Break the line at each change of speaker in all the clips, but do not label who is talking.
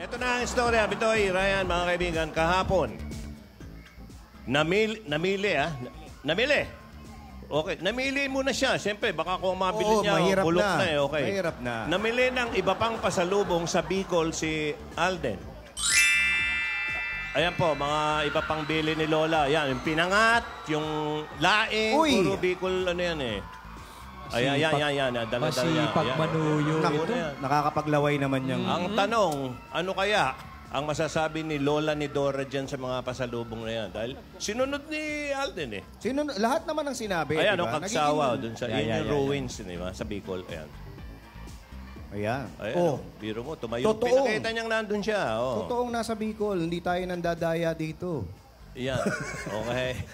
Ito na ang istorya, Bitoy, Ryan, mga kaibigan, kahapon. Namili. Okay, namili muna siya. Siyempre, baka kung mabili niya, bulok na eh. Okay.
Mahirap na.
Namili ng iba pang pasalubong sa Bicol si Alden. Ayan po, mga iba pang bili ni Lola. Ayan, yung pinangat, yung laing, puro Bicol, ano yan eh. Ayan. Dala-dala niya.
Masipag manuyo.
Nakakapaglaway naman niyang...
Ang tanong, ano kaya ang masasabi ni Lola ni Dora dyan sa mga pasalubong na yan? Dahil sinunod ni Alden eh.
Lahat naman ang sinabi,
Ayan,
diba?
Kagsawa, dun sa yung ruins, diba? Sa Bicol. Ayan. Biro mo, tumayo. Pinakita niyang nandun siya.
Totoong nasa Bicol, hindi tayo nandadaya dito.
Ayan. Okay.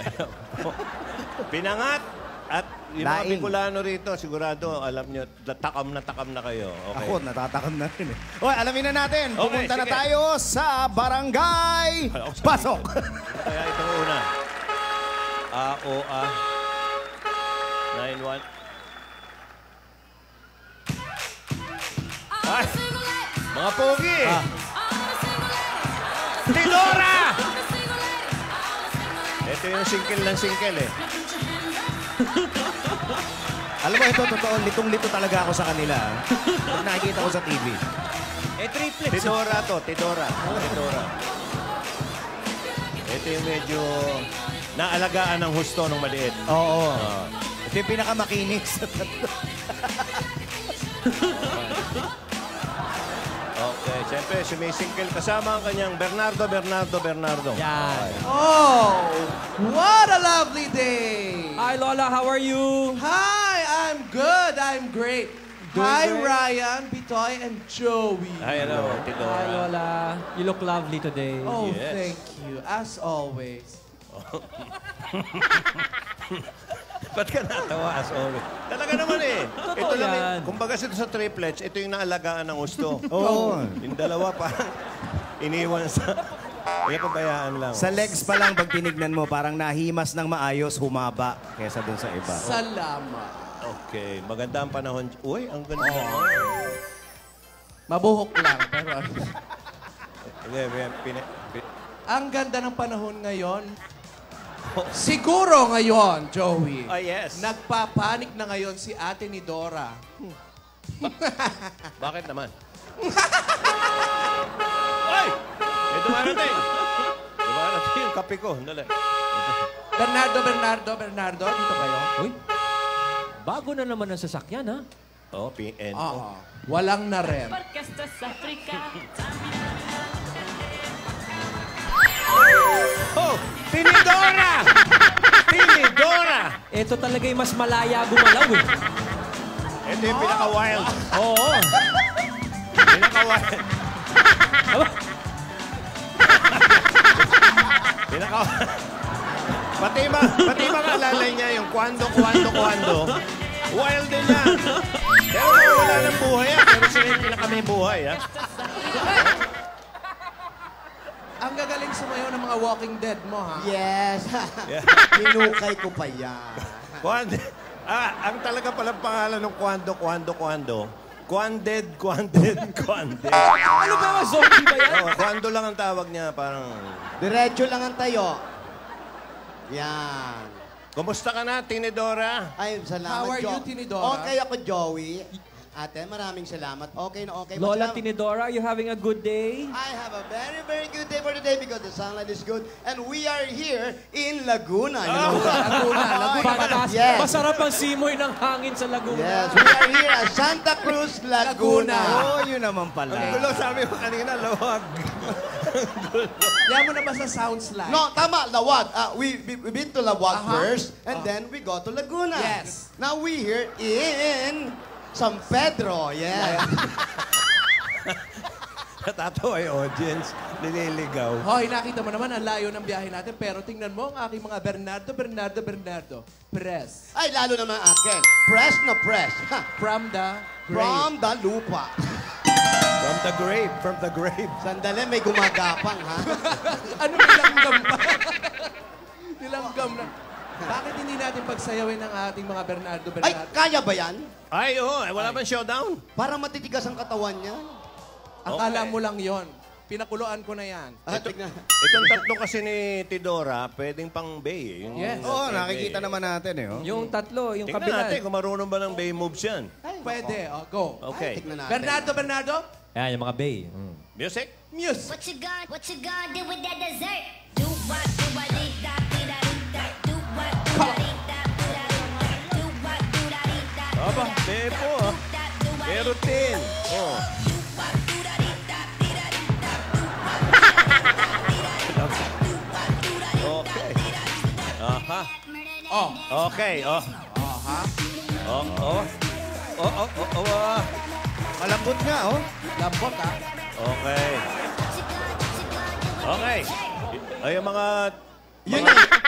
Ayan. Pinangat. At yung mga Bicolano rito, sigurado, alam nyo, takam na kayo. Okay.
Ako, natatakam na rin eh. Okay, alamin na natin.
Okay,
Pupunta na tayo sa Barangay Pasok.
Kaya itong una. AOA 91. Ay! Mga pogi! Tidora! Ito yung singkil ng singkil eh.
Alam mo, ito totoo, litong-lito talaga ako sa kanila. Pag nakikita ko sa TV.
Triplets.
Tidora to, Tidora. Ito yung medyo naalagaan ng husto ng maliit.
Oo. Ito yung pinakamakinis sa tatlo.
Okay, siyempre, sumisingkil kasama ang kanyang Bernardo.
Yan.
Oh, what a lovely day!
Hi, Lola. How are you?
Hi, I'm good. I'm great. Hi, Ryan, Bitoy, and Joey.
Hi, hello, Tidora.
Hi, Lola. You look lovely today.
Oh,
Yes.
thank you. As always.
Ba't ka natawa as always? Talaga naman eh.
Totoo
Ito lang,
yan.
kumbaga ito sa triplets, ito yung naalagaan ng gusto.
Oo.
Yung dalawa parang iniwan sa... Kaya pabayaan lang.
Sa legs pa lang, pag tinignan mo, parang nahimas ng maayos, humaba kesa dun sa iba.
Salamat.
Okay, maganda ang panahon. Uy, ang ganda.
Mabuhok lang, pero... Ang ganda ng panahon ngayon. Siguro ngayon, Joey.
Yes.
Nagpapanik na ngayon si ate ni Dora.
Bakit naman? Ay! May dumarating. Dumarating yung kape ko. Dali.
Bernardo, dito kayo?
Uy, bago na naman ang sasakyan, ha?
Oh, PN.
Walang na rem.
Oh! Tinidora!
Ito talaga yung mas malaya gumalaw, eh.
Ito yung pinaka-wild.
Oo.
Pinaka-wild. Pati makalala niya yung kwando. Wild din yan. Pero wala ng buhay yan. Pero sila yung pinaka-may buhay, ha?
Ang gagaling sumayaw ng mga Walking Dead mo, ha?
Yes. Hinukay ko pa yan.
Kwando. Ang talaga palang pangalan ng kwando. Kwanded.
Ano ba yung zombie ba yan?
Kwando lang ang tawag niya. Parang...
Diretso lang ang tayo. Yan.
Kumusta ka na, Tinidora?
Ay, salamat,
How are you, Tinidora?
Okay ako, Joey. Ate, maraming salamat. Okay na okay.
Lola Tinidora, you having a good day?
I have a very, very good day for today because the sunlight is good. And we are here in Laguna.
Laguna.
Yes.
Masarap ang simoy ng hangin sa Laguna.
Yes, we are here at Santa Cruz, Laguna.
Oo, yun naman pala.
Ang gulo, sabi mo kanina, lawag.
Yan mo na ba sa sounds like?
No, tama, Lawag. We've been to Lawag first, and then we go to Laguna.
Yes.
Now we here in San Pedro. Yeah.
Natatawa yung audience. Nililigaw.
Hoy, nakita mo naman ang layo ng biyahe natin, pero tingnan mo ang aking mga Bernardo. Press.
Ay, lalo naman akin. Press na press. Ha.
From the grave.
From the lupa.
From the grave.
Sandali, may gumagapang, ha?
Ano nilanggam pa? Nilanggam na. Bakit hindi natin pagsayawin ang ating mga Bernardo?
Ay, kaya ba yan?
Ay, oo. Wala bang showdown?
Parang matitigas ang katawan niya.
Akala mo lang yon. Pinakuluan ko na yan.
Tignan.
Itong tatlo kasi ni Tidora, pwedeng pang bay. Yung,
Yes.
Oo, nakikita naman natin eh. Oh.
Yung tatlo, yung
Tingnan
kabila.
natin kung marunong ba ng bay moves yan.
Pwede. Go.
Okay.
Tignan natin.
Bernardo.
Yan, yung mga bay.
Music?
Music.
What you gonna do with that dessert? Do what, do what, dee da, dee da, dee da. Do what, do what, dee da, dee da, dee da. Do what, do da, dee da, dee
Aba,
da.
tempo ah.
Da, do what,
May routine. Oh.
do what, do da, dee da, dee da, dee da.
Okay. Aha.
Oh.
Okay, oh.
Aha.
Oh, oh. Oh, oh, oh, oh. ah.
Malambot nga, oh.
Lambot, ha?
Okay. Okay. Ay, yung mga...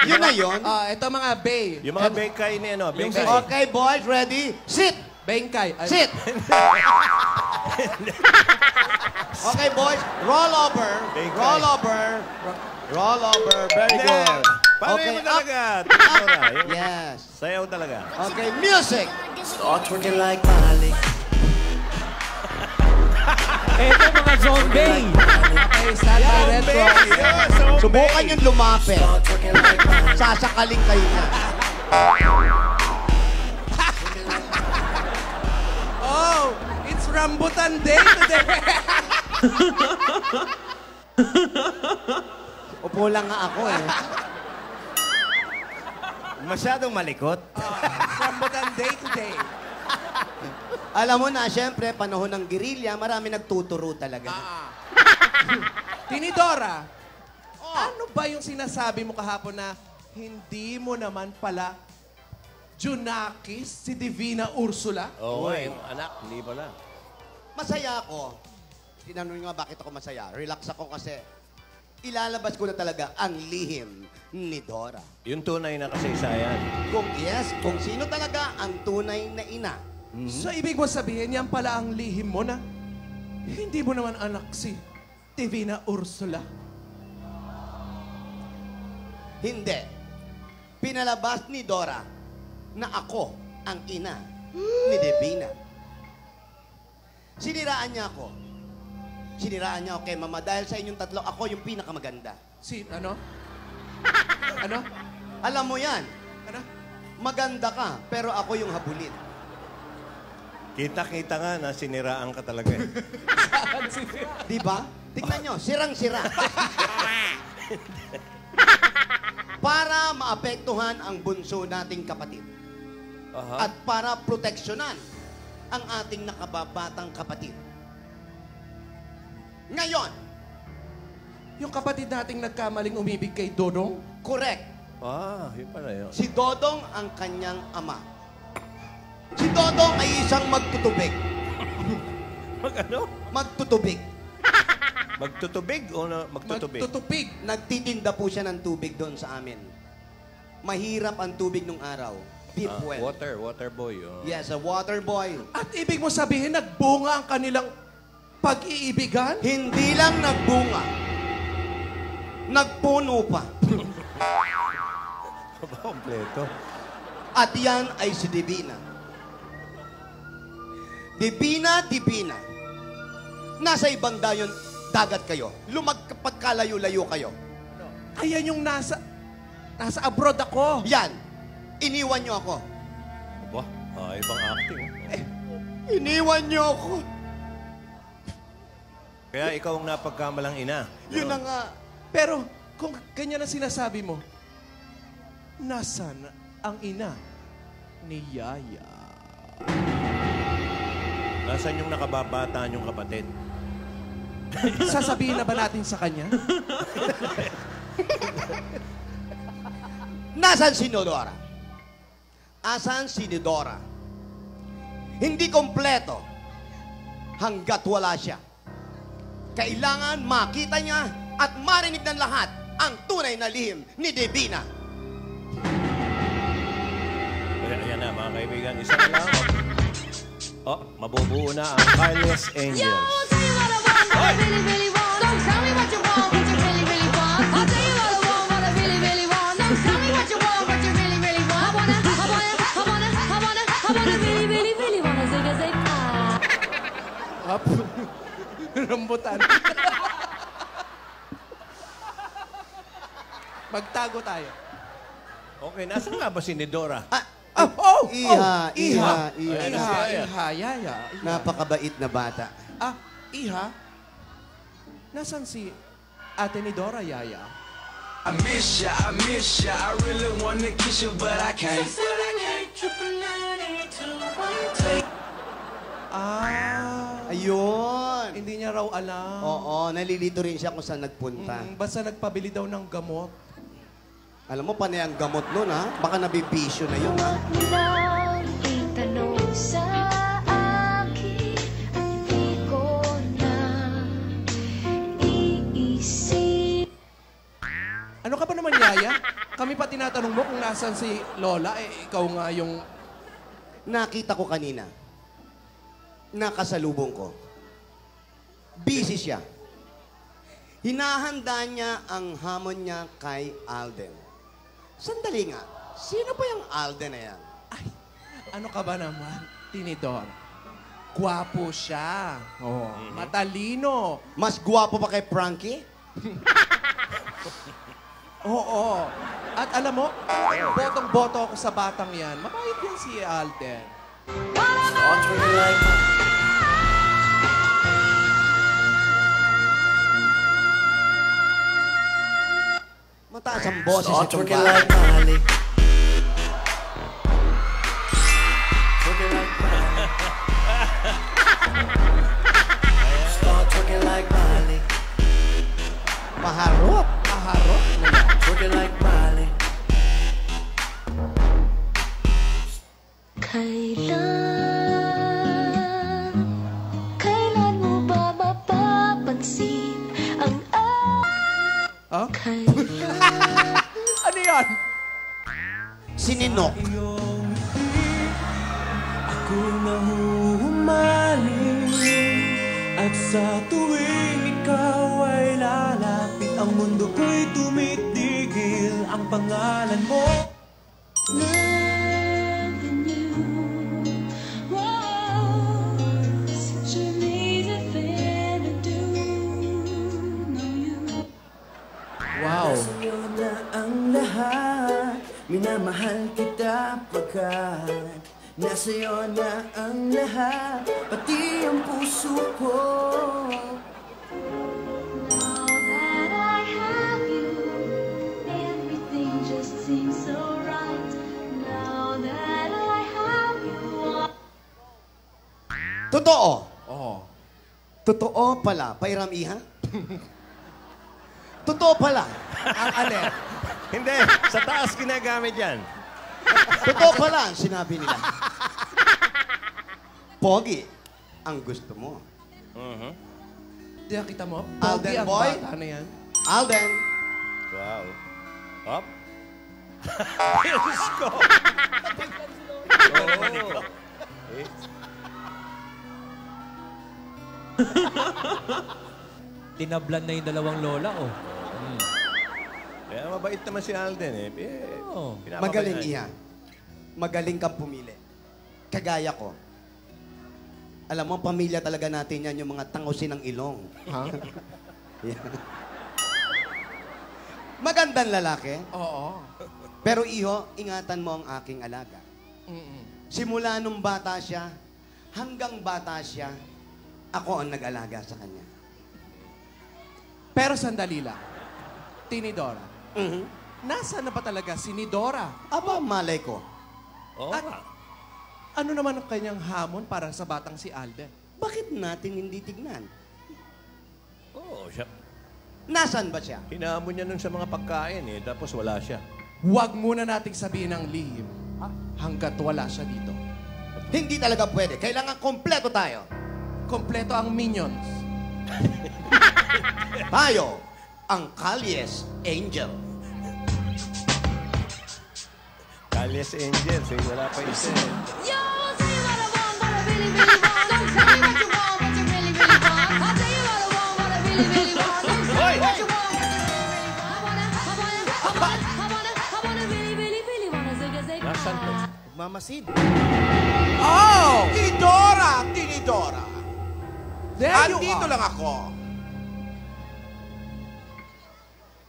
Yun na yun.
Ito mga bay.
Yung mga bekay ni ano, bekay.
Okay, boys, ready? Sit!
Bengkay. Ay,
Sit! Okay, boys, roll over.
Big
Roll
guy.
over. Roll over. Very
Hindi.
good.
Paano
Okay,
mo
up.
talaga? Tidora, yung
Yes.
sayaw talaga.
Okay, music.
Ito, mga zombie.
Okay, stand by retro.
Subukan yung lumapit. Sasakaling kayo na.
Oh, it's Rambutan Day today.
Upo lang nga ako eh.
Masyadong malikot.
Rambutan Day today.
Alam mo na, syempre, panahon ng guerrilla, marami nagtuturo talaga.
Tinidora, ano ba yung sinasabi mo kahapon na hindi mo naman pala Junakis si Divina Ursula?
Oo, yung anak, hindi pala.
Masaya ako. Tinanong nga bakit ako masaya. Relax ako kasi ilalabas ko na talaga ang lihim ni Dora.
Yung tunay na kasaysayan.
Kung sino talaga ang tunay na ina.
So, ibig mo sabihin, yan pala ang lihim mo na hindi mo naman anak si Divina Ursula?
Hindi. Pinalabas ni Dora na ako ang ina ni Divina. Siniraan niya ako. Siniraan niya ako kay Mama dahil sa inyong tatlo, ako yung pinakamaganda.
Ano? Ano?
Alam mo yan,
Ano?
maganda ka, pero ako yung habulin.
Kita-kita nga na siniraan ka talaga eh.
Di ba? Tignan nyo, sirang-sira. Para maapektuhan ang bunso nating kapatid.
Aha.
At para proteksyonan ang ating nakababatang kapatid. Ngayon,
Yung kapatid nating nagkamaling umibig kay Dodong?
correct,
Ah, yun pala yun.
si Dodong ang kanyang ama. Si Dodong ay isang magtutubig.
Mag-ano?
Magtutubig.
Magtutubig o magtutubig?
Magtutupig.
Nagtitinda po siya ng tubig doon sa amin. Mahirap ang tubig nung araw. Deep well.
Water boy. Oh.
Yes, a water boy.
At ibig mo sabihin, nagbunga ang kanilang pag-iibigan?
Hindi lang nagbunga. Nagpuno pa.
Kompleto.
At yan ay si Divina. Divina. Nasa ibang dagat kayo. Pagkalayo-layo kayo.
Ayan yung nasa abroad ako.
Yan. Iniwan niyo ako.
Aba, ibang acting.
Iniwan niyo ako.
Kaya ikaw ang napagkamalang ina.
Yun na nga.
Pero kung ganyan ang sinasabi mo, nasan ang ina ni Yaya?
Nasaan yung nakababataan yung kapatid?
Sasabihin na ba natin sa kanya?
Nasaan si Dora? Asan si Dora? Hindi kompleto hanggat wala siya. Kailangan makita niya at marinig ng lahat ang tunay na lihim ni Divina.
Ayan na, mga kaibigan. Isa na lang. Oh, mabubuo na ang Carlos Angels.
I'll tell you what I want, what I really, really want. Don't tell me what you want, what you really, really want. I'll tell you what I want, what I really, really want. Don't tell me what you want, what you really, really want. I wanna really, really, really wanna zig a zig.
Rambutan. Magtago tayo.
Okay, nasa nga ba si Nidora?
Iha.
Yaya.
Napakabait na bata.
Iha? Nasaan si Ate ni Dora, Yaya?
I miss ya, I really wanna kiss you, but I can't.
Ayun.
Hindi niya raw alam.
Oo, nalilito rin siya kung saan nagpunta.
Basta nagpabili daw ng gamot.
Alam mo, panay ang gamot nun, ha? Baka nabibisyo na yun, ha?
Lang itanong sa akin at di ko na iisip.
Ano ka ba naman, Yaya? Kami pa tinatanong mo kung nasan si Lola. Ikaw nga yung...
Nakita ko kanina. Nakasalubong ko. Busy siya. Hinahanda niya ang hamon niya kay Alden. Sandali nga. Sino ba yung Alden na yan?
Ay, ano ka ba naman, Tinidor? Gwapo siya. Oh, matalino.
Mas gwapo pa kay Frankie?
Oo. At alam mo, botong-boto ako sa batang yan. Mabait yan si Alden.
Mataas ang boses itong
Twerking
bata.
like Miley. Twerking like Miley. Start twerking like Miley.
Maharot.
Maharot na yan.
Twerking like Miley.
Kailan mo ba mapapansin ang
Huh?
kailan?
Ano yan?
Sininok.
Ako nahuhumaling at sa tuwing ikaw ay lalapit, ang mundo ko'y tumitigil. Ang pangalan mo
Loving you was such an easy thing to do. Know you.
Wow.
sa'yo na ang lahat. Minamahal kita pagkat nasa'yo na ang lahat, pati ang puso ko.
Now that I have you, everything just seems so right. Now that I have you,
Totoo.
Oo.
Totoo pala. Pairam iha? Totoo pala.
Ang alin?
Hindi, sa taas ginagamit yan.
Totoo pala ang sinabi nila. Pogi, ang gusto mo.
Diyan kita mo?
Alden
Pogi ang
boy?
bata na yan.
Alden,
Wow. Up. Diyos ko. Oh.
Tinablan na yung dalawang lola, oh.
Kaya mabait naman si Alden eh.
Oh.
Pinapabayaan.
magaling iha. Magaling kang pumili. Kagaya ko. Alam mo, pamilya talaga natin yan, yung mga tangusin ng ilong.
Ha?
Yan. Magandang lalaki.
Oo.
Pero iho, ingatan mo ang aking alaga. Simula nung bata siya, hanggang bata siya, ako ang nag-alaga sa kanya.
Pero sandali lang. Tinidora.
Mhm.
Nasaan na ba talaga si Nidora?
Aba, malay ko.
Oo
At-
nga.
Ano naman ang kanyang hamon para sa batang si Alden?
Bakit natin hindi tignan?
Oo, siya.
Nasaan ba siya?
Hinamon niya nun sa mga pagkain eh, tapos wala siya.
Huwag muna nating sabihin ang lihim hanggat wala siya dito.
Hindi talaga pwede. Kailangan kompleto tayo.
Kompleto ang minions.
Tayo, ang Kalyes Angel.
Kalyas Angels, eh, wala pa isa eh.
Yo, say what I want, what I really, really want. Don't tell me what you want, what you really, really want. I'll tell you what I want, what I really, really want. Don't tell me what you want, what you really, really want. I wanna really, really, really wanna zig a
Nasaan to?
Mamasid.
Oh!
Tinidora! Tinidora!
There you
Andito
are.
lang ako.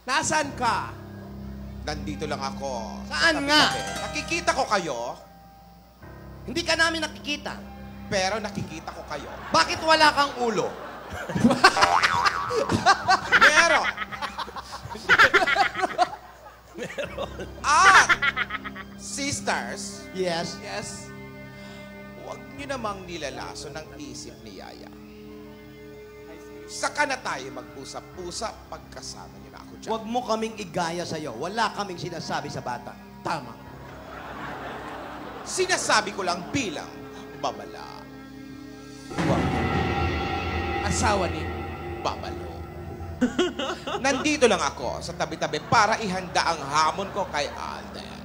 Nasaan ka?
Nandito lang ako.
Saan nga?
Nakikita ko kayo,
Hindi ka namin nakikita.
pero nakikita ko kayo.
Bakit wala kang ulo?
Meron. At, sisters,
Yes.
Yes.
huwag niyo namang nilalaso ng isip ni Yaya. Saka na tayo mag-usap-usap pagkasama niyo na ako dyan.
Huwag mo kaming igaya sa'yo. Wala kaming sinasabi sa bata.
Tama.
Sinasabi ko lang bilang babala.
Asawa ni...
Babalo. Nandito lang ako sa tabi-tabi para ihanda ang hamon ko kay Alden.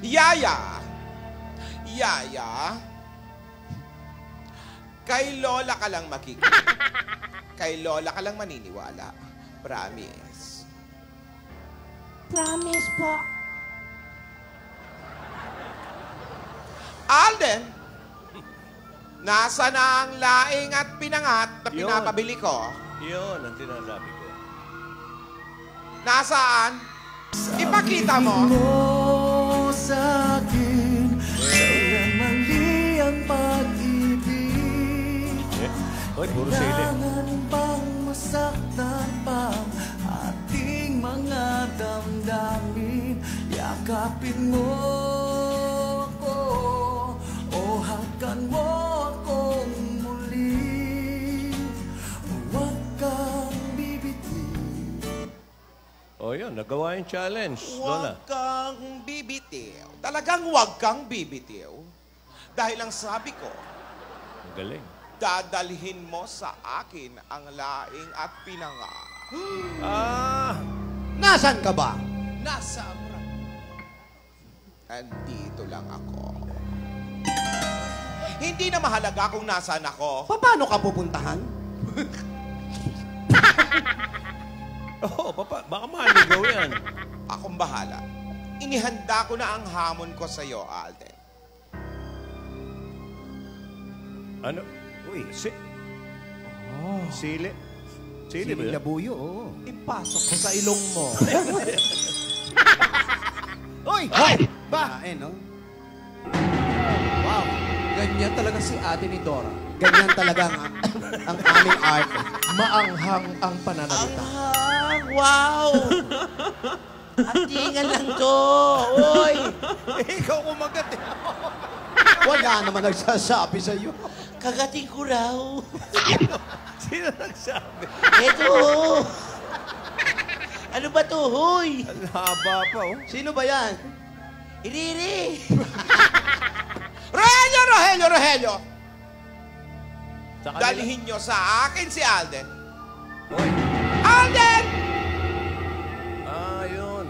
Yaya! Yaya! Kay Lola ka lang makikinig. Kay Lola ka lang maniniwala. Promise.
Promise po.
Alden! Nasa na ang laing at pinangat na
Yun.
pinapabili ko?
Yun ang sinasabi ko.
Nasaan? Ipakita mo.
Mo sa'kin, kailan mali ang pag-ibig.
Hoy, puro sili.
Kailangan bang masaktan pang ating mga damdamin? Yakapin mo ako o hakan mo akong muli. Huwag kang bibitiw.
O yun, nagawa yung challenge, Lola.
Huwag kang bibitiw. Talagang huwag kang bibitiw. Dahil ang sabi ko,
Ang galing.
dadalhin mo sa akin ang laing at pinanga.
Ah!
Nasaan ka ba?
Nasa Abra.
Andito lang ako. Hindi na mahalaga kung nasaan ako.
Paano ka pupuntahan?
Oo, papa, baka maligaw yan.
Akong bahala. Inihanda ko na ang hamon ko sa iyo, Alden.
Ano? Uy, sili. Sili ba
Siling
yun?
labuyo, oo.
Ipasok ko sa ilong mo.
Uy! Ba? No?
Wow.
Ganyan talaga si ate ni Dora.
Ganyan talaga ang aming art.
Maanghang ang pananalita.
Wow! Atingan lang to. Uy!
Ikaw kumagat eh.
Wala naman nagsasabi sa'yo.
Kagating ko raw.
Sino nagsabi?
Eto. Ano ba to, hoy?
Ang haba pa, oh.
Sino ba yan?
Iriri.
Rogelio, Rogelio, Rogelio!
Sa kanila.
Dalhin nyo sa akin si Alden.
Hoy.
Alden!
Ah, yun.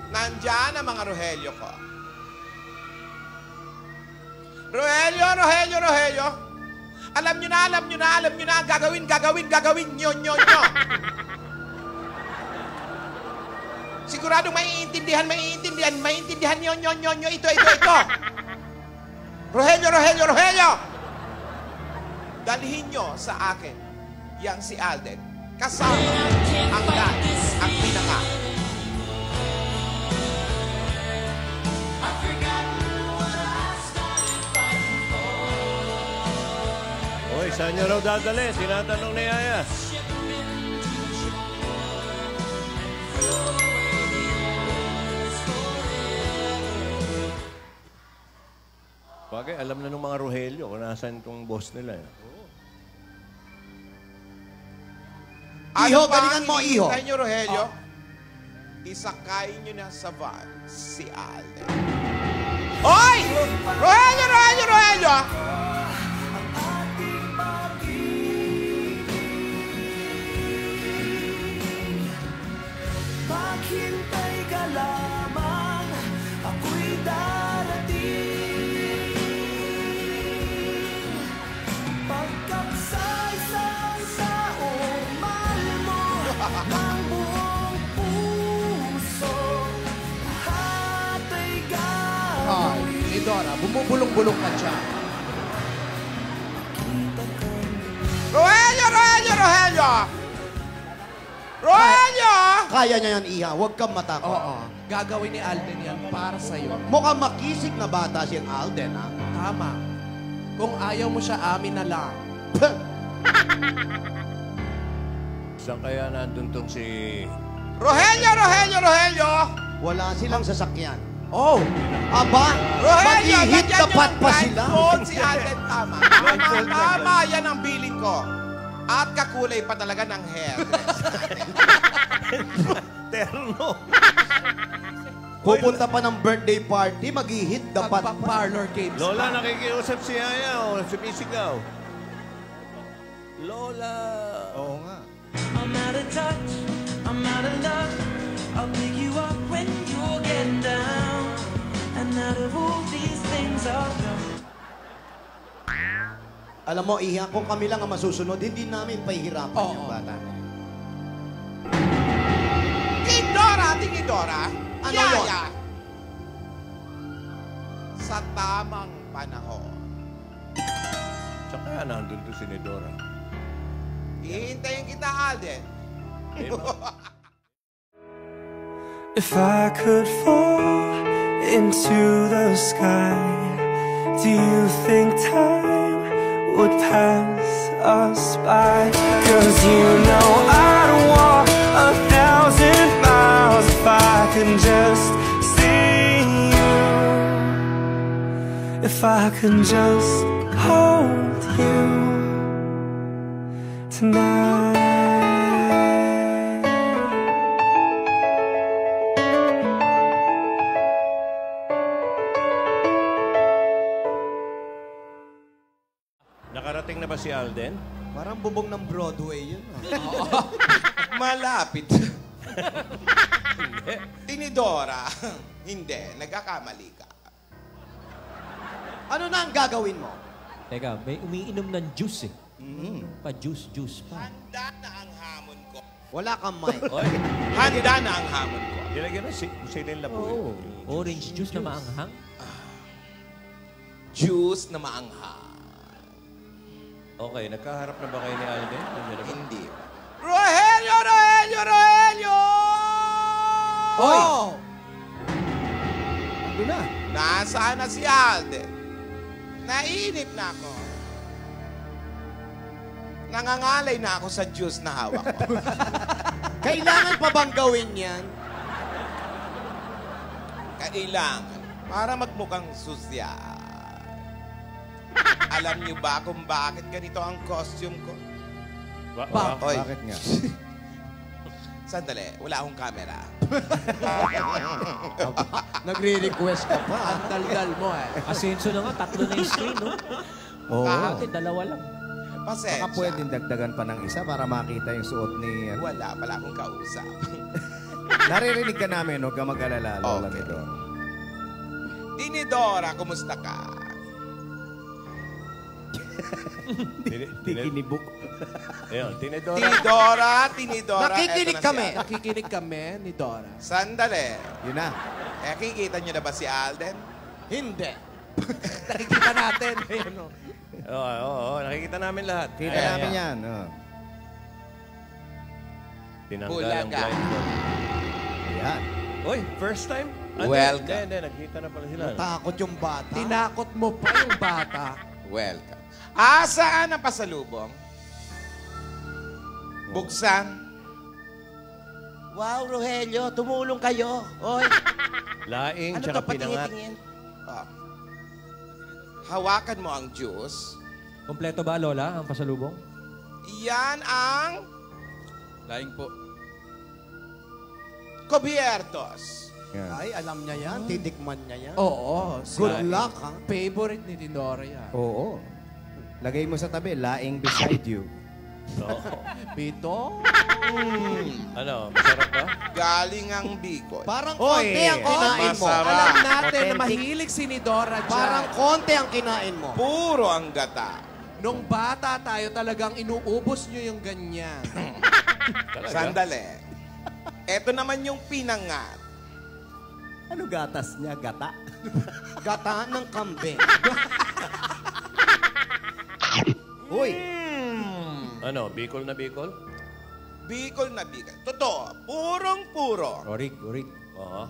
Nandyan ang mga Rogelio ko. Rogelio, Rogelio, Rogelio! Alam nyo na, alam nyo na, alam nyo na. Gagawin nyo. Siguradong maiintindihan nyo. Ito. Rogelio! Dalhin nyo sa akin yang si Alden. Kasama ang lahat, ang pinaka.
Hoy, saan nyo raw dadali? Tinatanong ni Yaya. Bagay, alam na ng mga Rogelio kung nasaan itong boss nila. Eh.
Iho,
Ano pa
galingan
ang
mo, Iho.
hinihintay nyo, Rogelio? Isakay nyo na sa van si Alden. Hoy! Rogelio!
Maghintay ka lamang, ako'y darating. Pagkapsaysay sa mahal mo ng buong puso, lahat ay
Ay,
gagawin.
ni Dora, bumubulong-bulong ka dyan.
Kita kang
Kaya niya yan, Iha. Huwag kang matakot.
Oo. Gagawin ni Alden yan para sa'yo.
Mukhang makisig na bata siyang Alden, ha?
Tama. Kung ayaw mo siya, amin na lang.
Saan kaya nandun tong si...
Rogelio, Rogelio, Rogelio!
Wala silang sasakyan.
Oh!
Aba,
Rogelio,
mag-ihit
ganyan
na pat
yung
pa sila.
blindfold si Alden. Tama. Tama, yan ang bilin ko. At kakulay pa talaga ng hair.
Terno.
Pupunta pa ng birthday party, mag-ihit na pat pa.
Parlor games.
Lola, nakikiusap si Yaya o sumisigaw. Lola.
Oo nga.
I'm out of touch, I'm out of love. I'll pick you up when you're getting down. And out of all these things I've done.
Alam mo, Iha, kung kami lang ang masusunod, hindi namin pahihirapan
Oo.
yung bata.
Tinidora, Tinidora.
Ano
Yaya. Sa tamang panahon.
Saan kaya nandun to si Nidora?
Hihintayin kita, Alden.
If I could fall into the sky, do you think time would pass us by? 'Cause you know I'd walk 1,000 miles if I could just see you. If I could just hold you tonight.
Nakarating na ba si Alden?
Parang bubong ng Broadway yun.
Malapit. Tinidora. Hindi, nagkakamali ka.
Ano na ang gagawin mo?
Teka, may umiinom ng juice eh. Pa-juice pa.
Handa na ang hamon ko.
Wala kang mic.
Oy,
Handa na ang hamon ko.
nilagyan na si Silin Labuyo.
Oo. Orange juice na maanghang.
Juice na maanghang.
Okay, nagkaharap na ba kayo ni Alden?
Hindi. Rogelio, Rogelio, Rogelio!
Oy!
Ando na.
Nasaan na si Alden? Nainip na ako. Nangangalay na ako sa juice na hawak ko.
Kailangan pa bang gawin yan?
Kailangan. Para magmukhang susya. Alam niyo ba kung bakit ganito ang costume ko? Oy,
Bakit nga?
sandali. Wala akong camera.
Nagre-request ka pa.
Ang daldal mo eh.
Asenso na nga, 3 na yung screen, no?
Oo.
Dati, 2 lang.
Pasensya.
Baka pwedeng dagdagan pa ng isa para makita yung suot ni...
Wala pala akong kausap.
Naririnig ka namin, huwag ka mag-alala, Lola
Okay.
Nidora.
Tinidora, kumusta ka?
Tikinibok.
Ayun, Tinidora.
Tinidora, Tinidora.
Nakikinig
eto na
kami.
si Alden.
Nakikinig kami ni Dora.
Sandali.
Yun na.
Kikita niyo na ba si Alden?
Hindi.
Nakikita natin. Ayun, oh.
Oo, nakikita namin lahat.
Kita
Ayan,
namin
ayan.
yan. Oh.
Tinanggal ang
Bulaga.
blindfold.
Ayan.
Oy, first time?
Welcome.
Hindi, nagkita na pala sila.
Takot yung bata.
Tinakot mo pa yung bata.
Welcome. Saan ang pasalubong? Buksan.
Wow, Rogelio, tumulong kayo. Oy,
Laing,
ano
tsaka
to,
pinangat.
patingin-tingin?
Ah. Hawakan mo ang juice.
Kompleto ba, Lola, ang pasalubong?
Yan ang
Laing po.
cubiertos.
Yan.
Ay, alam niya yan. Titikman niya yan.
Oo.
Good luck, ha?
Favorite ni Dora yan.
Oo. Lagay mo sa tabi, laing beside you.
Oo.
Pito.
Ano, masarap ba?
Galing ang Bicol.
Parang konti ang kinain mo.
masarap.
Alam natin na
Authentic.
mahilig si ni Dora dyan.
Parang konti ang kinain mo.
Puro ang gata.
Nung bata tayo talagang inuubos nyo yung ganyan.
Talaga?
Sandali. Ito naman yung pinangat.
Ano gatas niya? Gata?
Gata ng kambing.
Uy!
Ano, Bicol na Bicol?
Bicol na Bicol. Totoo, purong-puro.
Orik.
Oo.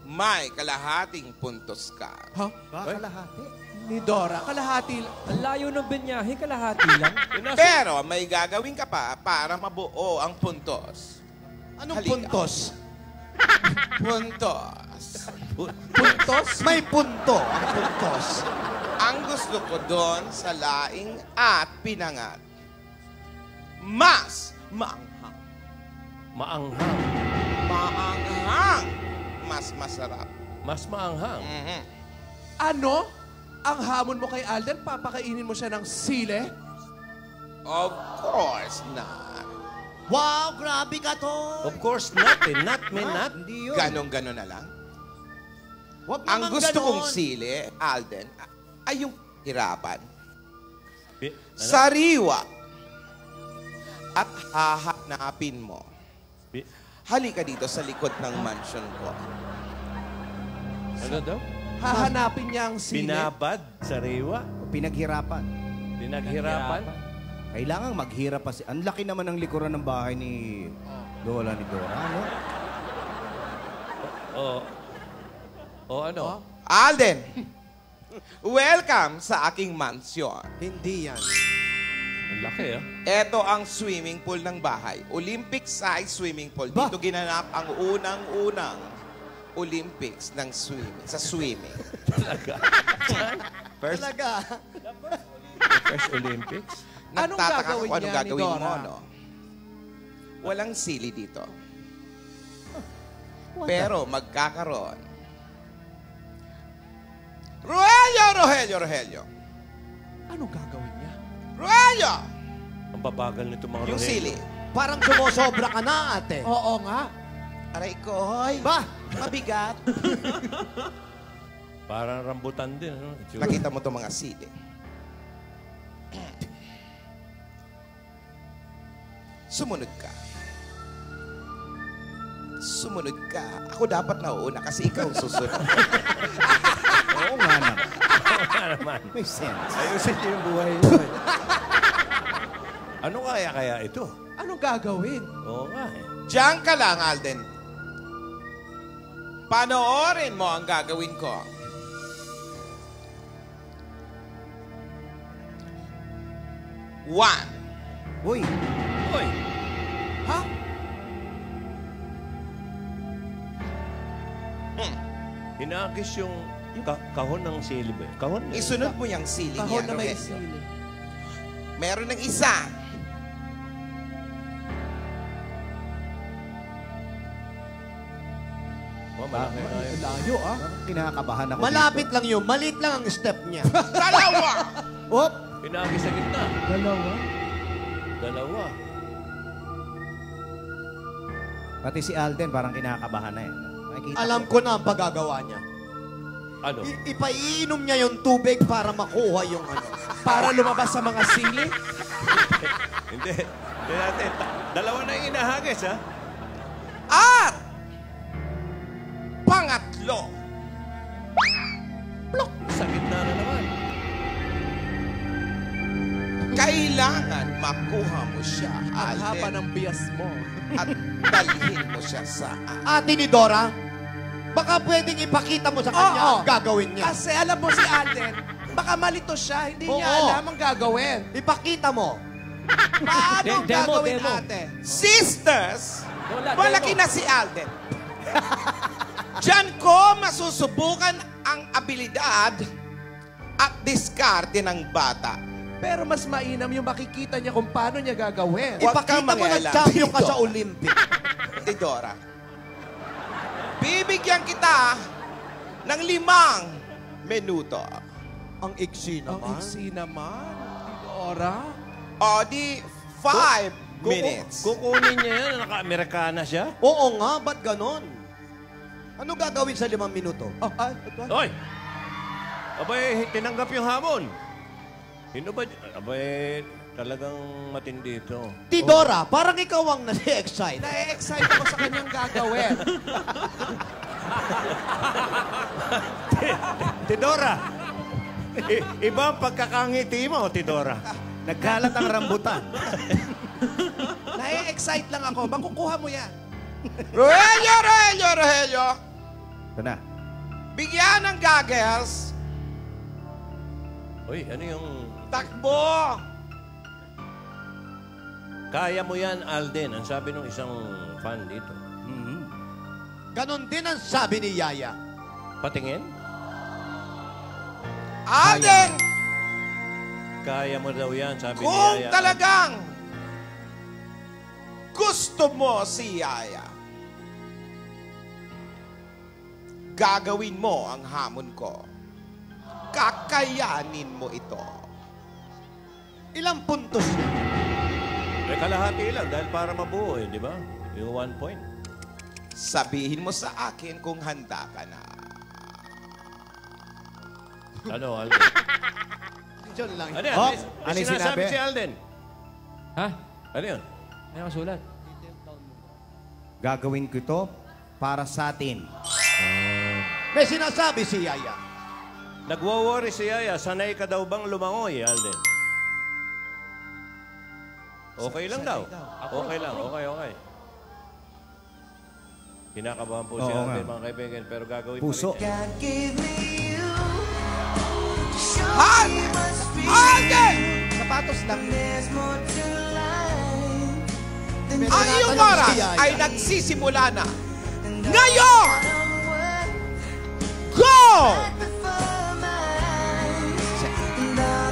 May kalahating puntos ka.
Ha?
Baka lahati.
Ni Dora, kalahati lang.
Ang layo ng binyahe, kalahati lang.
Pero may gagawin ka pa para mabuo ang puntos.
Anong
Halika.
puntos?
Puntos.
Puntos?
May punto ang puntos.
Ang gusto ko doon sa laing at pinangat. Mas maanghang.
Maanghang.
Maanghang. Mas masarap.
Mas maanghang.
Mhm.
Ano? Ang hamon mo kay Alden, papakainin mo siya ng sile?
Of course not.
Wow, grabe ka to.
Of course not eh. Not, may not.
Hindi yun.
Ganon-ganon na lang.
Wag
Ang
naman
gusto
ganon.
kong sili, Alden, ay yung hirapan.
Ano?
Sariwa. At hahanapin mo.
Bi-
Halika dito sa likod ng mansion ko.
Ano daw?
Hahanapin niya ang sile?
Binabad, sariwa,
Pinaghirapan.
pinaghirapan.
Kailangan maghirap pa si... Ang laki naman ng likuran ng bahay ni Lola ni Dora, ano?
O ano?
Alden, welcome sa aking mansion.
Hindi yan.
Ang laki ah.
Ito ang swimming pool ng bahay. Olympic-size swimming pool.
Ba?
Dito ginanap ang unang-unang Olympics ng swimming. Sa swimming.
First,
Talaga.
first Olympics?
Anong
Nagtataka
gagawin
kung anong
niya ni
gagawin mo,
Dora?
no? Walang sili dito. Pero magkakaroon. Rogelio!
Anong gagawin niya?
Rogelio!
Ang babagal nito mga
Yung
Rogelio.
sili.
Parang sumusobra ka na, ate.
Oo nga.
Aray ko, hoy.
Ba?
Mabigat.
Parang rambutan din. Ano? Itsura.
Nakita mo itong mga sili. Sumunod ka. Sumunod ka. Ako dapat nauuna kasi ikaw susunod.
Oo nga naman.
Ano naman?
May sense.
Ayusin niyo yung buhay niyo. eh. Ano kaya ito?
Anong gagawin?
Oo nga eh.
Diyan ka lang, Alden. Panoorin mo ang gagawin ko. One.
Uy,
Hoy!
Ha?
Hinagis yung kahon ng sili ba? Kahon? eh.
Isunod mo yung sili
Kahon
niya,
na may
Rogelio.
sile.
Meron ng isa.
Oh, malaki nga yun.
Layo ah.
kinakabahan ako
Malapit lang yun. Malit lang ang step niya.
Dalawa.
Op!
Hinagis sa gitna.
Dalawa?
Dalawa.
Pati si Alden parang kinakabahan na eh. Nakikita
Alam ko na ang pagagawa niya.
Ano?
Ipaiinom niya yung tubig para makuha yung ano.
Para lumabas sa mga sili?
Hindi. Hindi natin. Dalawa na yung inahagis, ha?
At pangatlo.
Plok! Sa gitna na naman.
Kailangan makuha mo siya,
Ang haba
Alden.
ng bias mo.
At dalhin mo siya sa...
Ate ni Dora, baka pwedeng ipakita mo sa kanya
Oo.
ang gagawin niya.
Kasi alam mo si Alden, baka malito siya, hindi niya
Oo.
alam ang gagawin.
Ipakita mo.
Paano ang
Demo,
gagawin,
demo.
ate?
Sisters,
Lola,
malaki
demo.
na si Alden. Diyan ko masusubukan ang abilidad at diskarte ng bata.
Pero mas mainam yung makikita niya kung paano niya gagawin.
Huwag kang
Ipakita mo na
mangialam.
champion ka
Dito.
sa Olympic.
Tidora, bibigyan kita ng 5 minuto.
Ang iksi
Ang
naman.
iksi naman, Dora.
O di 5 minutes.
Kukunin niya yan. Naka-Amerikana siya.
Oo nga, ba't ganon? Ano gagawin sa 5 minuto?
Oh, ito.
Hoy! Abay, tinanggap yung hamon. Sino ba? Abay, talagang matindi ito.
Tidora, parang ikaw ang nasi-excite.
Na-excite ako sa kanyang gagawin.
Tidora! Iba ang pagkakangiti mo, Tidora.
Nagkalat ang rambutan.
Na na-excite lang ako. Makukuha mo yan.
Rogelio, Rogelio, Rogelio.
Ito na.
Bigyan ng goggles.
Uy, ano yung...
Takbo.
Kaya mo yan, Alden. Ang sabi ng isang fan dito.
Ganon din ang sabi ni Yaya.
Patingin?
Alden,
Kaya mo daw yan, sabi ni
kung
Yaya.
talagang gusto mo si Yaya, gagawin mo ang hamon ko. Kakayanin mo ito.
Ilang puntos niya?
Eh, kalahati lang dahil para mabuo eh, di ba? Yung 1 point.
Sabihin mo sa akin kung handa ka na.
Ano, Alden?
Diyan lang.
Ano yan?
Oh,
May
ano yung
sinasabi
sinabi?
si Alden.
Ha?
Ano yun?
Ano ang sulat?
Gagawin ko ito para sa atin.
May sinasabi si Yaya.
Nagwo-worry si Yaya, sanay ka daw bang lumangoy, Alden? Okay lang daw. Okay lang, okay. Kinakabahan po si
Oo
Alden,
nga.
mga kaibigan, pero gagawin
Puso.
pa rin niya.
Alden!
Sapatos lang.
Ang iyong oras ay nagsisimula na. Ngayon! Go!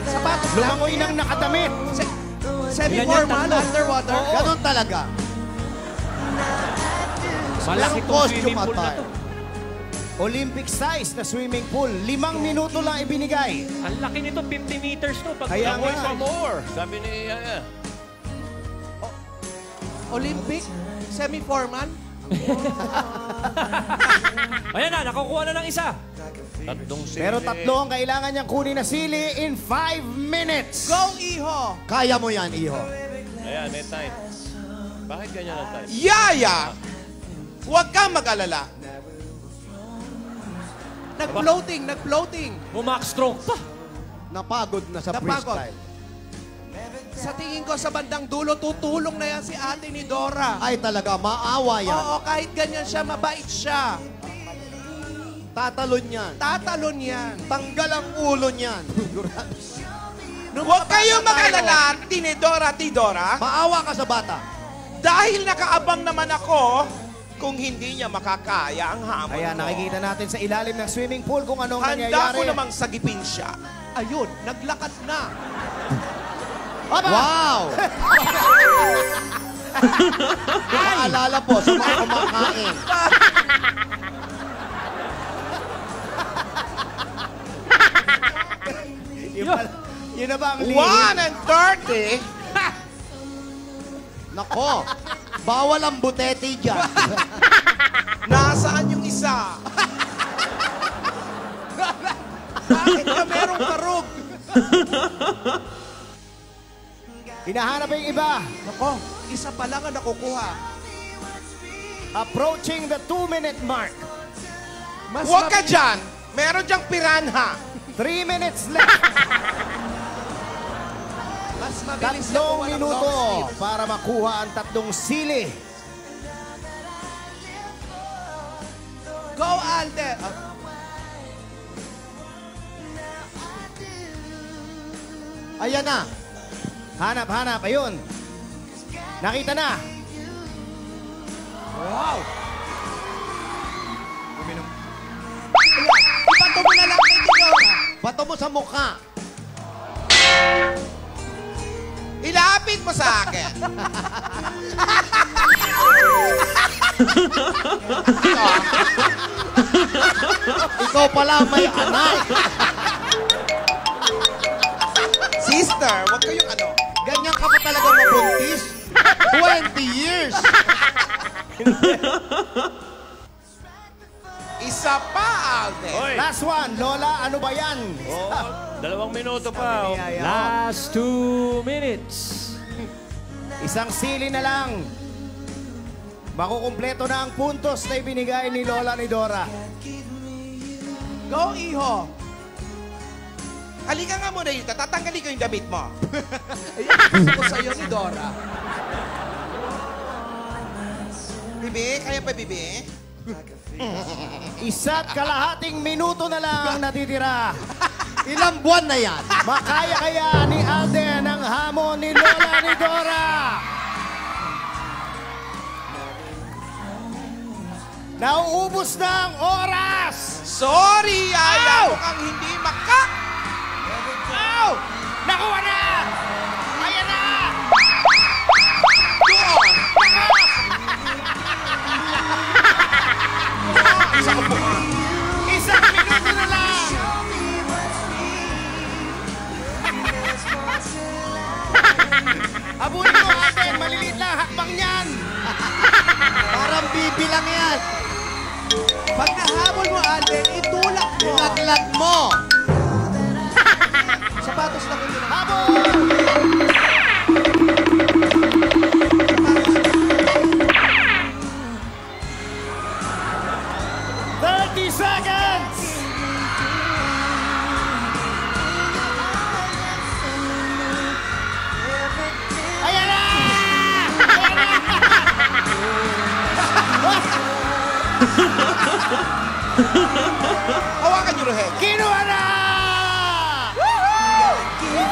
Sapatos lang.
Lumangoy ng nakadamit.
Semi-formal, underwater.
Ganon talaga.
Malaki itong
costume
swimming pool na
attire.
to.
Olympic size na swimming pool. 5 minuto lang ibinigay.
Ang laki nito, 50 meters to. Pag
Kaya
Langoy
nga.
pa more, sabi ni Yaya.
Olympic, semi-formal.
Ayan na, nakukuha na ng isa.
Tatlong sili.
Pero 3 ang kailangan niyang kunin na sili in 5 minutes.
Go, Iho!
Kaya mo yan, Iho.
Ayan, may time. Bakit ganyan ang time?
Yaya! Huwag kang mag-alala.
Nag-floating.
Bumak stroke pa.
Napagod na sa
Napagod.
freestyle.
Sa tingin ko sa bandang dulo, tutulong na yan si ate ni Dora.
Ay talaga, maawa yan.
Oo, kahit ganyan siya, mabait siya.
Tatalon yan.
Tatalon yan.
Tanggal ang ulo niyan.
Huwag kayong mag-alala, Tinidora, Tidora.
Maawa ka sa bata.
Dahil nakaabang naman ako kung hindi niya makakaya ang hamon
Kaya
ko.
nakikita natin sa ilalim ng swimming pool kung anong
Handa
nangyayari.
ko namang sagipin siya.
Ayun, naglakad na.
Wow! Paalala po sa mga kumakain.
Yun na ba ang lihim?
1:30.
Nako, bawal ang butete dyan.
Nasaan yung isa?
Bakit ka merong karug?
Hinahanap yung iba.
Nako, isa pa lang ang nakukuha.
Approaching the 2-minute mark.
Mas
Huwag ka
mabilis-
dyan. Meron dyang piranha.
3 minutes left.
Mas mabilis yan
3
kung walang
minuto
long sleeve.
para makuha ang 3 sili.
Go, Alde!
Ayan na.
Hanap. Ayun. Nakita na.
Wow! Ipanto mo na lang kay Dora.
Bato mo sa mukha.
Ilapit mo sa akin.
Ikaw pala may anak.
Sister, huwag kayong ano.
Ganyan ka pa talaga mabuntis? 20 years.
Isa pa, Alden.
Hoy!
Last one. Lola, ano ba yan?
Oo, 2 minuto pa. oh.
Last 2 minutes.
Isang sili na lang. Makukumpleto na ang puntos na ibinigay ni Lola ni Dora.
Go, Iho!
Halika nga muna dito. Tatanggalin ko yung damit mo.
Ayan, gusto ko sa'yo ni Dora.
Bibi, kaya pa, Bibi?
1.5 minuto na lang ang natitira.
Ilang buwan na yan?
Makaya kaya ni Alden ang hamon ni Lola ni Dora? Nauubos na ang oras!
Sorry, Yaya! Mukhang hindi maka...
Ow! Nakuha na! Ayan na!
Doon!
Isang minuto na lang! Abulin mo, Alden! Maliliit lang hakbang niyan!
Parang bibilang yan.
Pag nahabol mo, Alden, itulak mo.
Laglag mo.
Sapatos lang yun.
Habol! Seconds! Ayan na!
Hawakan niyo, Rogelio.
Kinuha na!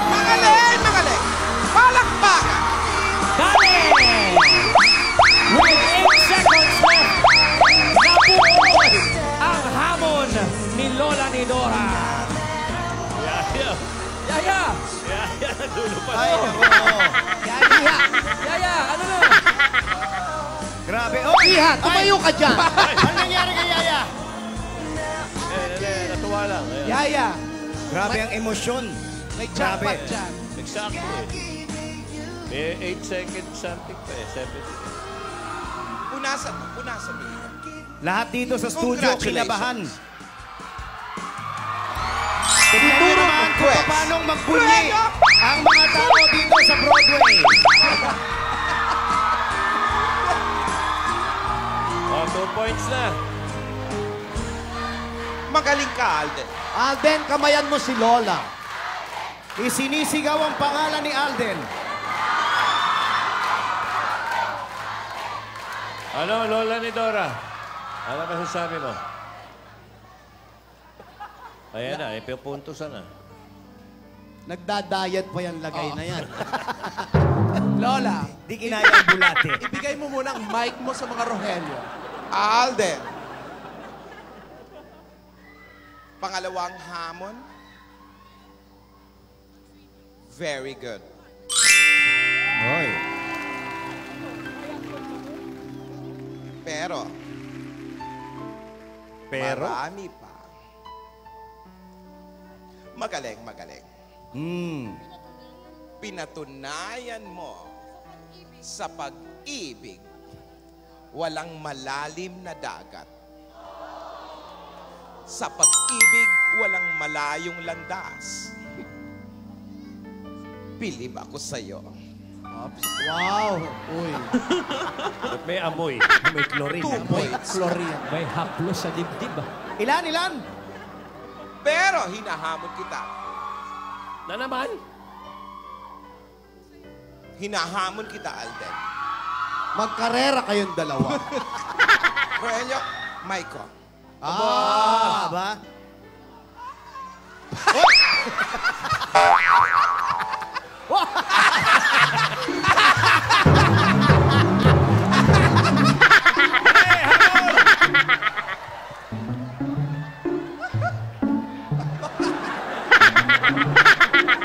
Magaling, magaling. Palakpakan.
Dali! With 8 seconds left, nabuo ang hamon ni Lola ni Dora.
Yaya.
Yaya!
Yaya, dulo pa.
Ay, nako.
Yaya, ano na?
Grabe. Oh,
Iha, tumayo ka dyan.
ano nangyari kay Yaya?
Natuwa lang. Ayan.
Yaya,
Grabe ang emosyon.
may jackpot dyan.
Exacto eh. May 8 seconds something pa eh. 7 seconds.
Punasan, Bibi.
Lahat dito sa studio
Congratulations.
kinabahan. Tignan nyo naman kung
Quest.
paano magbunyi ang mga tao dito sa Broadway.
Oh, 2 points na.
Magaling ka, Alden.
Alden, kamayan mo si Lola.
Isinisigaw ang pangalan ni Alden.
Ano, Lola ni Dora? Ano masasabi mo? Ayan na, ipipuntusan na.
Nagdadayat pa yan lagay na yan.
Lola,
Di kinaya ang bulate.
ibigay mo muna ang mic mo sa mga Rogelio.
Alden. Pangalawang hamon. Very good.
Hoy.
Pero, marami pa. Magaling, magaling. Pinatunayan mo sa pag-ibig, walang malalim na dagat. Sa pag-ibig, walang malayong landas. Bilib ako sa'yo.
Wow. Uy.
At may amoy.
May chlorine.
2 points.
Florian.
May haplos sa dibdib ah.
Ilan?
Pero hinahamon kita.
Na naman?
Hinahamon kita, Alden.
Magkarera kayong dalawa.
Rogelio, Maiko.
Ba?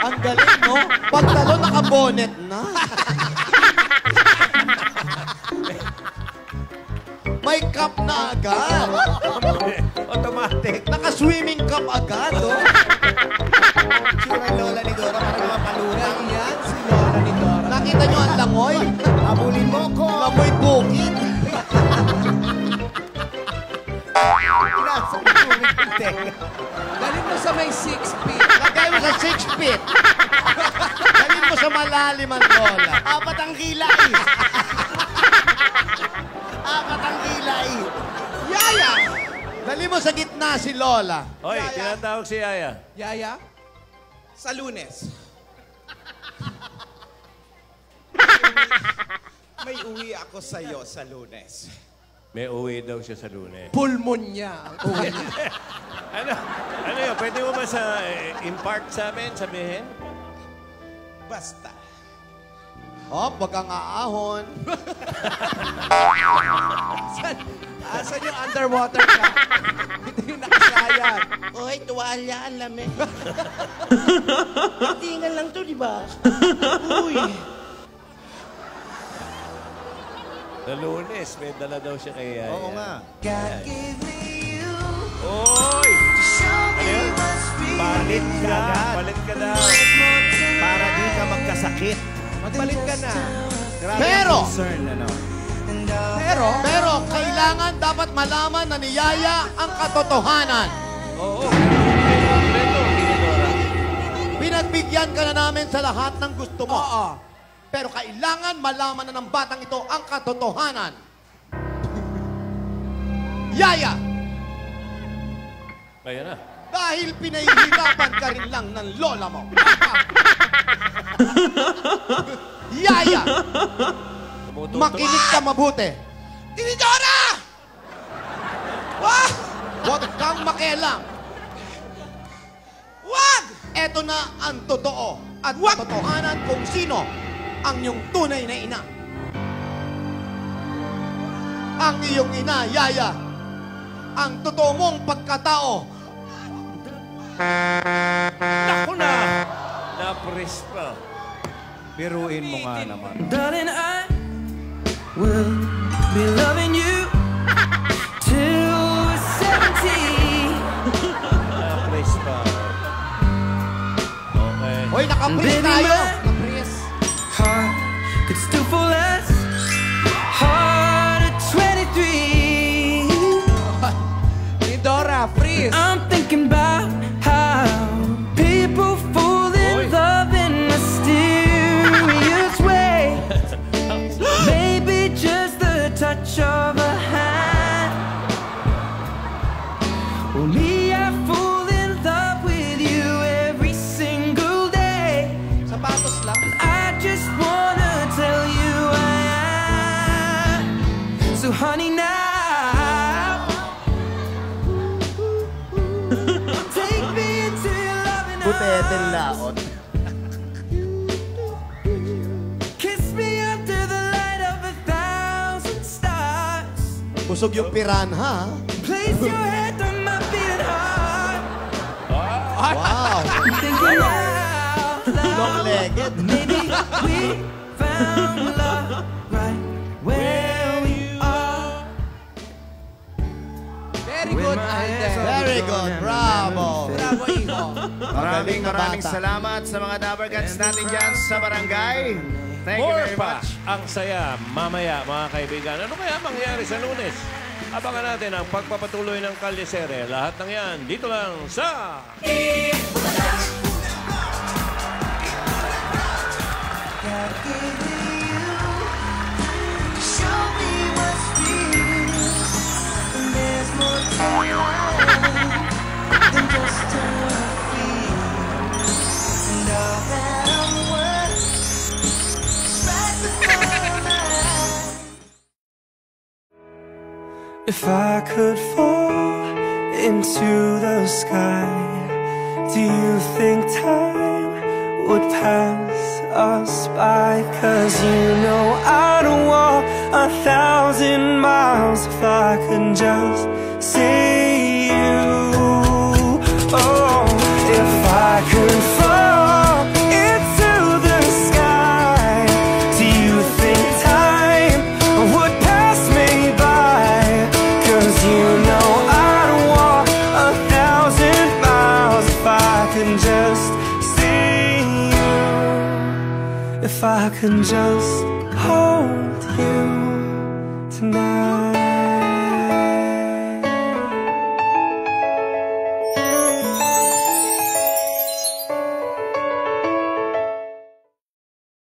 Ang galing, no? Pagtalo, naka-bonnet na. May cup na agad.
Automatic.
Naka-swimming cup agad, oh.
Sure ang Lola ni Dora para mapalunang.
Yan si Lola ni Dora.
Nakita nyo ang langoy?
Abulin mo ko.
Langoy bukid.
Pinasok yung tubig ng tenga.
Galing mo sa may 6 feet.
Lagay mo sa 6 feet. Dalhin mo sa malalim ang Lola.
4 ang kilay. 4 ang kilay.
Yaya! Dali mo sa gitna si Lola.
Hoy, tinatawag si Yaya.
Yaya,
Sa Lunes. May uwi ako sa'yo sa Lunes.
May uwi daw siya sa Lunes.
Pulmonya ang uwi niya.
Ano yun? Pwede mo ba sa impart sa amin, sabihin?
Basta.
Oh, wag kang aahon.
Asan yung underwater ka? Hindi yung nakasayad.
Oy, tuwalya, alam eh. Tingnan lang to, di ba? Uy.
Sa Lunes, may dala daw siya kay Yaya.
Oo nga.
Oy! Ano yun? Palit ka. Palit ka daw.
Para di ka magkasakit.
Magpalit ka na.
Grabe
Pero!
ang concern, ano?
Pero kailangan dapat malaman na ni Yaya ang katotohanan.
Oo. Kompleto, Tinidora.
Pinagbigyan ka na namin sa lahat ng gusto mo.
Oo.
Pero kailangan malaman na ng batang ito ang katotohanan. Yaya,
Kaya na.
dahil pinahihirapan ka rin lang ng lola mo. Yaya, makinig ka mabuti.
Tinidora! Wag!
Huwag kang makialam.
Wag!
Ito na ang totoo at katotohanan kung sino ang iyong tunay na ina. Ang iyong ina, Yaya, ang totoo mong pagkatao.
Naku na! Napres pa.
Biruin mo nga naman.
Darling, I will be loving you till we're 70.
Napres pa. Okay.
Hoy, nakapris
Baby,
tayo.
my
Nakapris.
heart could still fall less hard at 23.
Tinidora, freeze.
I'm thinking about how people fall in love in mysterious ways. Maybe just the touch of a hand. Well, me, I fall in love with you every single day.
Sapatos lang.
I just wanna tell you I am. So honey, now take me into your loving arms. Kiss me under the light of 1,000 stars.
Busog yung piranha.
Place your head on my beating heart.
Wow.
Thinking out loud.
Long-legged.
Maybe we found love right where we are.
Very good, Alden.
Very good. Bravo.
Bravo, Iho.
Maraming
bata.
salamat sa mga Dabarkats natin dyan sa barangay. Thank you
More
very
pa
much.
ang saya mamaya, mga kaibigan. Ano kaya mangyayari sa Lunes? Abangan natin ang pagpapatuloy ng Kalyesere. Lahat ng yan, dito lang sa...
If I could fall into the sky, do you think time would pass us by? 'Cause you know I'd walk 1,000 miles if I could just see you. Oh, if I could fall into the sky, do you think time would pass me by? 'Cause you know I'd walk 1,000 miles if I could just see you. If I could just hold you tonight.